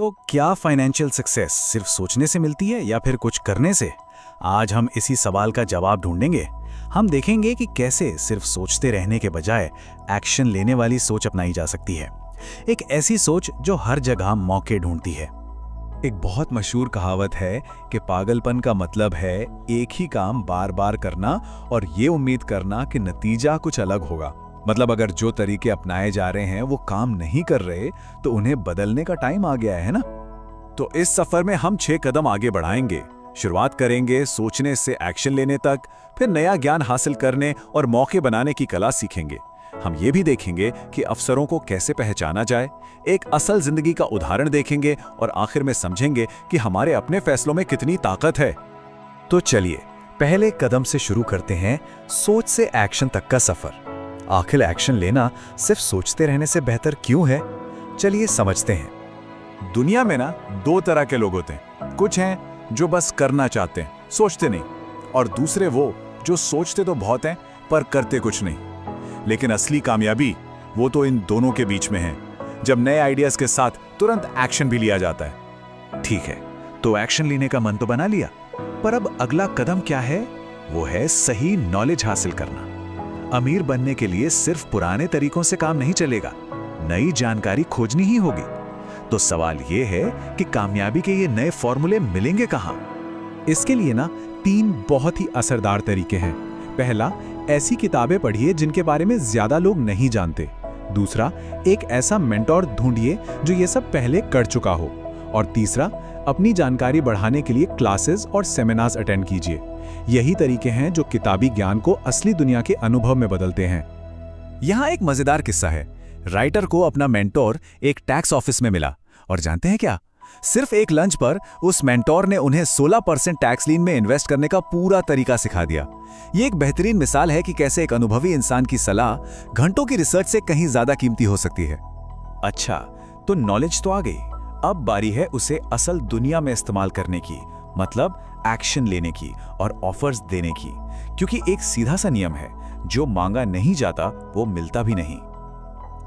तो क्या financial success सिर्फ सोचने से मिलती है या फिर कुछ करने से? आज हम इसी सवाल का जवाब ढूंढेंगे। हम देखेंगे कि कैसे सिर्फ सोचते रहने के बजाय एक्शन लेने वाली सोच अपनाई जा सकती है। एक ऐसी सोच जो हर जगह मौके ढूंढती है। एक बहुत मशहूर कहावत है कि पागलपन का मतलब है एक ही काम बार बार करना और ये उम्मीद करना कि नतीजा कुछ अलग होगा। मतलब अगर जो तरीके अपनाए जा रहे हैं वो काम नहीं कर रहे तो उन्हें बदलने का टाइम आ गया है ना। तो इस सफर में हम 6 कदम आगे बढ़ाएंगे। शुरुआत करेंगे सोचने से एक्शन लेने तक, फिर नया ज्ञान हासिल करने और मौके बनाने की कला सीखेंगे। हम ये भी देखेंगे कि अवसरों को कैसे पहचाना जाए, एक असल जिंदगी का उदाहरण देखेंगे और आखिर में समझेंगे कि हमारे अपने फैसलों में कितनी ताकत है। तो चलिए पहले कदम से शुरू करते हैं, सोच से एक्शन तक का सफर। आखिर एक्शन लेना सिर्फ सोचते रहने से बेहतर क्यों है? चलिए समझते हैं। दुनिया में ना 2 तरह के लोग होते हैं। कुछ हैं जो बस करना चाहते हैं, सोचते नहीं, और दूसरे वो जो सोचते तो बहुत हैं पर करते कुछ नहीं। लेकिन असली कामयाबी वो तो इन दोनों के बीच में है, जब नए आइडियाज के साथ तुरंत एक्शन भी लिया जाता है। ठीक है, तो एक्शन लेने का मन तो बना लिया, पर अब अगला कदम क्या है? वो है सही नॉलेज हासिल करना। अमीर बनने के लिए सिर्फ पुराने तरीकों से काम नहीं चलेगा, नई जानकारी खोजनी ही होगी। तो सवाल ये है कि कामयाबी के ये नए फॉर्मूले मिलेंगे कहां? इसके लिए ना 3 बहुत ही असरदार तरीके हैं। पहला, ऐसी किताबें पढ़िए जिनके बारे में ज्यादा लोग नहीं जानते। दूसरा, एक ऐसा मेंटोर ढूंढिए जो ये सब पहले कर चुका हो। और तीसरा, अपनी जानकारी बढ़ाने के लिए क्लासेस और सेमिनार्स अटेंड कीजिए। यही तरीके हैं जो किताबी ज्ञान को असली दुनिया के अनुभव में बदलते हैं। यहाँ एक मजेदार किस्सा है। राइटर को अपना मेंटोर एक टैक्स ऑफिस में मिला, और जानते हैं क्या? सिर्फ एक लंच पर उस मेंटोर ने उन्हें 16% टैक्स लीन में इन्वेस्ट करने का पूरा तरीका सिखा दिया। ये एक बेहतरीन मिसाल है कि कैसे एक अनुभवी इंसान की सलाह घंटों की रिसर्च से कहीं ज्यादा कीमती हो सकती है। अच्छा, तो नॉलेज तो आ गई, अब बारी है उसे असल दुनिया में इस्तेमाल करने की, मतलब एक्शन लेने की और ऑफर्स देने की। क्योंकि एक सीधा सा नियम है, जो मांगा नहीं जाता वो मिलता भी नहीं।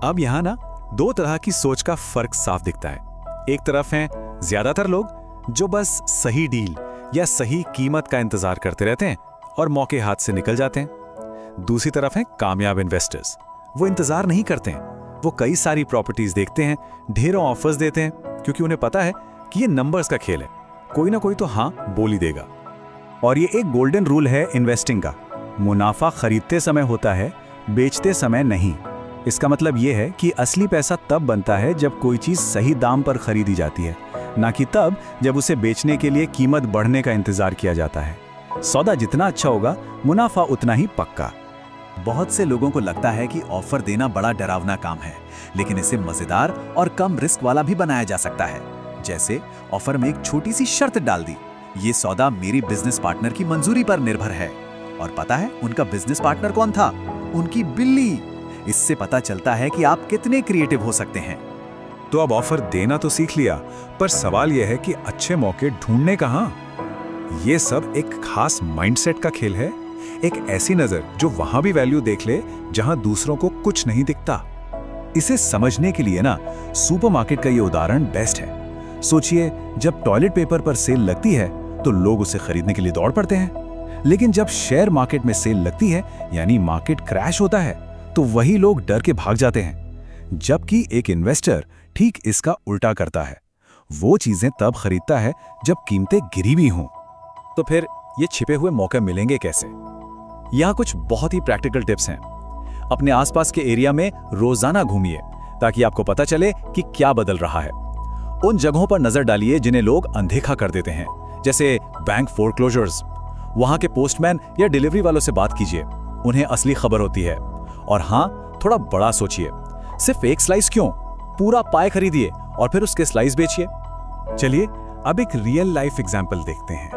अब यहाँ ना 2 तरह की सोच का फर्क साफ दिखता है। एक तरफ हैं ज्यादातर लोग जो बस सही डील या सही कीमत का इंतजार करते रहते हैं और मौके हाथ से निकल जाते हैं। दूसरी तरफ हैं कामयाब इन्वेस्टर्स। वो इंतजार नहीं करते हैं, वो कई सारी प्रॉपर्टीज देखते हैं, ढेरों ऑफर्स देते हैं, क्योंकि उन्हें पता है कि ये नंबर्स का खेल है, कोई ना कोई तो हाँ बोल ही देगा। और ये एक गोल्डन रूल है इन्वेस्टिंग का, मुनाफा खरीदते समय होता है, बेचते समय नहीं। इसका मतलब ये है कि असली पैसा तब बनता है जब कोई चीज सही दाम पर खरीदी जाती है, ना कि तब जब उसे बेचने के लिए कीमत बढ़ने का इंतजार किया जाता है। सौदा जितना अच्छा होगा, मुनाफा उतना ही पक्का। बहुत से लोगों को लगता है कि ऑफर देना बड़ा डरावना काम है, लेकिन इसे मजेदार और कम रिस्क वाला भी बनाया जा सकता है। जैसे ऑफर में एक छोटी सी शर्त डाल दी, ये सौदा मेरी बिजनेस पार्टनर की मंजूरी पर निर्भर है। और पता है उनका बिजनेस पार्टनर कौन था? उनकी बिल्ली। इससे पता चलता है कि आप कितने क्रिएटिव हो सकते हैं। तो अब ऑफर देना तो सीख लिया, पर सवाल यह है कि अच्छे मौके ढूंढने कहां? ये सब एक खास माइंडसेट का खेल है, एक ऐसी नजर जो वहां भी वैल्यू देख ले जहां दूसरों को कुछ नहीं दिखता। इसे समझने के लिए ना सुपरमार्केट का ये उदाहरण बेस्ट है। सोचिए, जब टॉयलेट पेपर पर सेल लगती है तो लोग उसे खरीदने के लिए दौड़ पड़ते हैं, लेकिन जब शेयर मार्केट में सेल लगती है, यानी मार्केट क्रैश होता है, तो वही लोग डर के भाग जाते हैं। जबकि एक इन्वेस्टर ठीक इसका उल्टा करता है, वो चीजें तब खरीदता है जब कीमतें गिरी भी हों। तो फिर ये छिपे हुए मौके मिलेंगे कैसे? यहाँ कुछ बहुत ही प्रैक्टिकल टिप्स हैं। अपने आसपास के एरिया में रोजाना घूमिए ताकि आपको पता चले कि क्या बदल रहा है। उन जगहों पर नजर डालिए जिन्हें लोग अनदेखा कर देते हैं, जैसे बैंक फोरक्लोजर्स। वहां के पोस्टमैन या डिलीवरी वालों से बात कीजिए, उन्हें असली खबर होती है। और हाँ, थोड़ा बड़ा सोचिए, सिर्फ एक स्लाइस क्यों, पूरा पाए खरीदिए और फिर उसके स्लाइस बेचिए। चलिए अब एक रियल लाइफ एग्जाम्पल देखते हैं,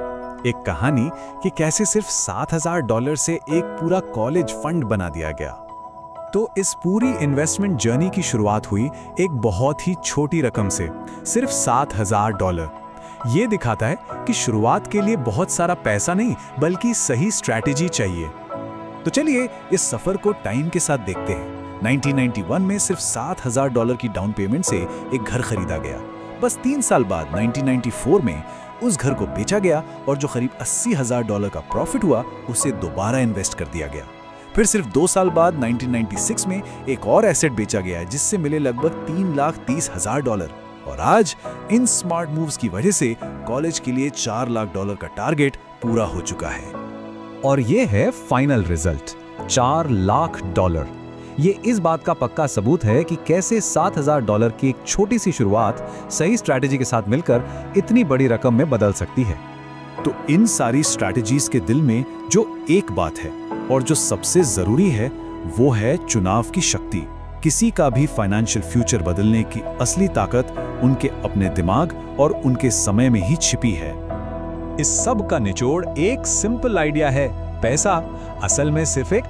एक कहानी कि कैसे सिर्फ $7,000 से एक पूरा कॉलेज फंड बना दिया गया। तो इस पूरी इन्वेस्टमेंट जर्नी की शुरुआत हुई एक बहुत ही छोटी रकम से, सिर्फ $7,000। ये दिखाता है कि शुरुआत के लिए बहुत सारा पैसा नहीं, बल्कि सही स्ट्रैटेजी चाहिए। तो चलिए इस सफर को टाइम के साथ देखते हैं। 1991 में सिर्फ $7,000 की डाउन पेमेंट से एक घर खरीदा गया। बस 3 साल बाद 1994 में उस घर को बेचा गया और जो करीब $80,000 का प्रॉफिट हुआ उसे दोबारा इन्वेस्ट कर दिया गया। फिर सिर्फ 2 साल बाद 1996 में एक और एसेट बेचा गया जिससे मिले लगभग $3,30,000 और आज इन स्मार्ट मूव्स की वजह से कॉलेज के लिए $4 लाख का टारगेट पूरा हो चुका है। और ये है फाइनल रिजल्ट, $4 लाख। ये इस बात का पक्का सबूत है कि कैसे $7,000 की एक छोटी सी शुरुआत सही स्ट्रैटेजी के साथ मिलकर इतनी बड़ी रकम में बदल सकती है। तो इन सारी स्ट्रैटेजीज के दिल में जो एक बात है और जो सबसे जरूरी है वो है चुनाव की शक्ति। किसी का भी फाइनेंशियल फ्यूचर बदलने की असली ताकत उनके अपने दिमाग और उनके समय में ही छिपी है। इस सब का निचोड़ एक सिंपल आइडिया है, पैसा असल में सिर्फ एक